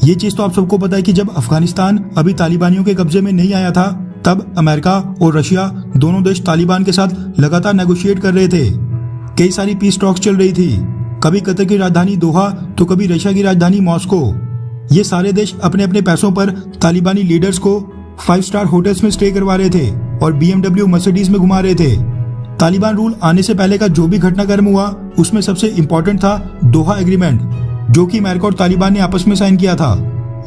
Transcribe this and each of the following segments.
ये चीज तो आप सबको पता है कि जब अफगानिस्तान अभी तालिबानियों के कब्जे में नहीं आया था, तब अमेरिका और रशिया दोनों देश तालिबान के साथ लगातार नेगोशिएट कर रहे थे। कई सारी पीस टॉक्स चल रही थी, कभी कतर की राजधानी दोहा तो कभी रशिया की राजधानी मॉस्को। ये सारे देश अपने अपने पैसों पर तालिबानी लीडर्स को 5 स्टार होटल्स में स्टे करवा रहे थे और BMW मर्सिडीज में घुमा रहे थे। तालिबान रूल आने से पहले का जो भी घटनाक्रम हुआ, उसमें सबसे इम्पोर्टेंट था दोहा एग्रीमेंट, जो कि अमेरिका और तालिबान ने आपस में साइन किया था।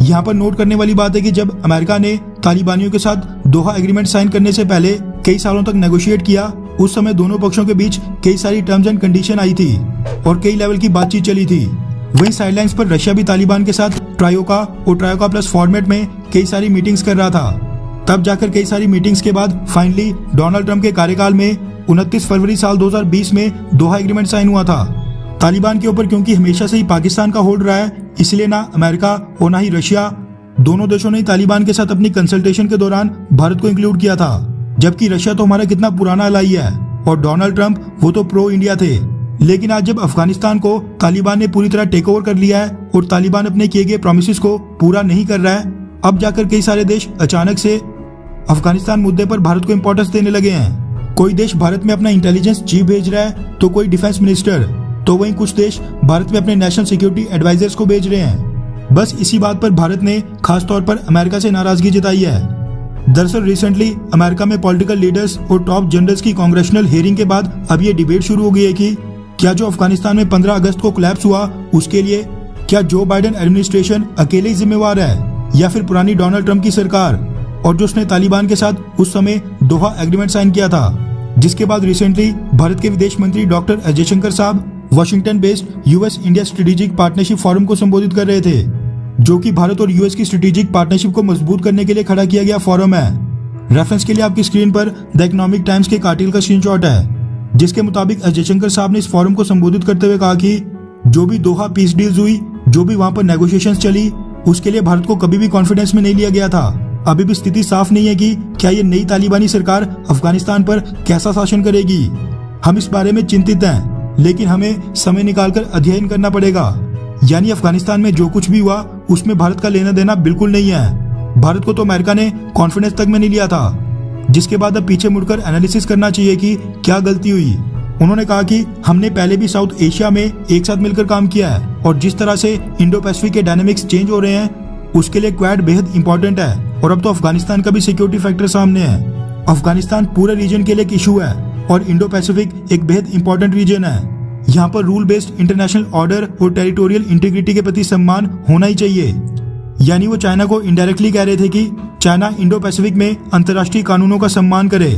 यहाँ पर नोट करने वाली बात है कि जब अमेरिका ने तालिबानियों के साथ दोहा एग्रीमेंट साइन करने से पहले कई सालों तक नेगोशिएट किया, उस समय दोनों पक्षों के बीच कई सारी टर्म्स एंड कंडीशन आई थी और कई लेवल की बातचीत चली थी। वहीं साइडलाइंस पर रशिया भी तालिबान के साथ ट्रायोका और ट्रायोका प्लस फॉर्मेट में कई सारी मीटिंग्स कर रहा था। तब जाकर कई सारी मीटिंग्स के बाद फाइनली डोनाल्ड ट्रंप के कार्यकाल में 29 फरवरी साल 2020 में दोहा एग्रीमेंट साइन हुआ था। तालिबान के ऊपर क्योंकि हमेशा से ही पाकिस्तान का होल्ड रहा है, इसलिए ना अमेरिका और ना ही रशिया, दोनों देशों ने तालिबान के साथ अपनी कंसल्टेशन के दौरान भारत को इंक्लूड किया था। जबकि रशिया तो हमारा कितना पुराना अलाई है और डोनाल्ड ट्रंप वो तो प्रो इंडिया थे। लेकिन आज जब अफगानिस्तान को तालिबान ने पूरी तरह टेक ओवर कर लिया है और तालिबान अपने किए गए प्रोमिसेस को पूरा नहीं कर रहा है, अब जाकर कई सारे देश अचानक से अफगानिस्तान मुद्दे पर भारत को इंपॉर्टेंस देने लगे हैं। कोई देश भारत में अपना इंटेलिजेंस चीफ भेज रहा है, तो कोई डिफेंस मिनिस्टर, तो वहीं कुछ देश भारत में अपने नेशनल सिक्योरिटी एडवाइजर्स को भेज रहे हैं। बस इसी बात पर भारत ने खास तौर पर अमेरिका से नाराजगी जताई है। दरअसल रिसेंटली अमेरिका में पॉलिटिकल लीडर्स और टॉप जनरल्स की कांग्रेशनल हियरिंग के बाद अब ये डिबेट शुरू हो गई है कि क्या जो अफगानिस्तान में 15 अगस्त को कोलैप्स हुआ, उसके लिए क्या जो बाइडेन एडमिनिस्ट्रेशन अकेले ही जिम्मेवार है या फिर पुरानी डोनाल्ड ट्रंप की सरकार, और जो उसने तालिबान के साथ उस समय दोहा एग्रीमेंट साइन किया था। जिसके बाद रिसेंटली भारत के विदेश मंत्री डॉक्टर एस जयशंकर साहब Washington based US India strategic partnership forum को संबोधित कर रहे थे, जो कि भारत और यूएस की स्ट्रेटेजिक पार्टनरशिप को मजबूत करने के लिए खड़ा किया गया फोरम है। रेफरेंस के लिए आपकी स्क्रीन पर द इकोनॉमिक टाइम्स के एक आर्टिकल का स्क्रीनशॉट है, जिसके मुताबिक एस जयशंकर साहब ने इस फोरम को संबोधित करते हुए कहा कि जो भी दोहा पीस डील्स हुई, जो भी वहां पर नेगोशिएशंस चली, उसके लिए भारत को कभी भी कॉन्फिडेंस में नहीं लिया गया था। अभी भी स्थिति साफ नहीं है कि क्या ये नई तालिबानी सरकार अफगानिस्तान पर कैसा शासन करेगी। हम इस बारे में चिंतित हैं, लेकिन हमें समय निकालकर अध्ययन करना पड़ेगा। यानी अफगानिस्तान में जो कुछ भी हुआ, उसमें भारत का लेना देना बिल्कुल नहीं है। भारत को तो अमेरिका ने कॉन्फिडेंस तक में नहीं लिया था, जिसके बाद अब पीछे मुड़कर एनालिसिस करना चाहिए कि क्या गलती हुई। उन्होंने कहा कि हमने पहले भी साउथ एशिया में एक साथ मिलकर काम किया है और जिस तरह से इंडो पैसिफिक के डायनेमिक्स चेंज हो रहे हैं, उसके लिए क्वाड बेहद इंपॉर्टेंट है। और अब तो अफगानिस्तान का भी सिक्योरिटी फैक्टर सामने है। अफगानिस्तान पूरे रीजन के लिए एक इशू है और इंडो पैसिफिक एक बेहद इंपॉर्टेंट रीजन है। यहाँ पर रूल बेस्ड इंटरनेशनल ऑर्डर और टेरिटोरियल इंटीग्रिटी के प्रति सम्मान होना ही चाहिए। यानी वो चाइना को इनडायरेक्टली कह रहे थे कि चाइना इंडो पैसिफिक में अंतर्राष्ट्रीय कानूनों का सम्मान करे।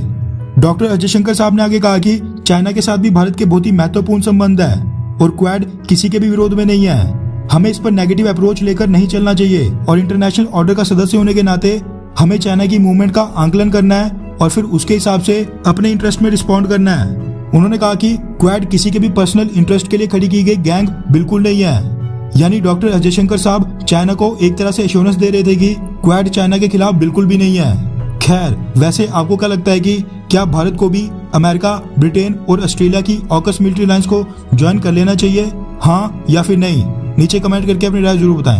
डॉक्टर अजय शंकर साहब ने आगे कहा कि चाइना के साथ भी भारत के बहुत ही महत्वपूर्ण संबंध है और क्वाड किसी के भी विरोध में नहीं है। हमें इस पर नेगेटिव अप्रोच लेकर नहीं चलना चाहिए और इंटरनेशनल ऑर्डर का सदस्य होने के नाते हमें चाइना की मूवमेंट का आंकलन करना है और फिर उसके हिसाब से अपने इंटरेस्ट में रिस्पॉन्ड करना है। उन्होंने कहा कि क्वाड किसी के भी पर्सनल इंटरेस्ट के लिए खड़ी की गई गैंग बिल्कुल नहीं है। यानी डॉक्टर अजय शंकर साहब चाइना को एक तरह से एश्योरेंस दे रहे थे कि क्वाड चाइना के खिलाफ बिल्कुल भी नहीं है। खैर, वैसे आपको क्या लगता है कि क्या भारत को भी अमेरिका, ब्रिटेन और ऑस्ट्रेलिया की ऑकस मिलिट्री लाइंस को ज्वाइन कर लेना चाहिए, हाँ या फिर नहीं? नीचे कमेंट करके अपनी राय जरूर बताएं।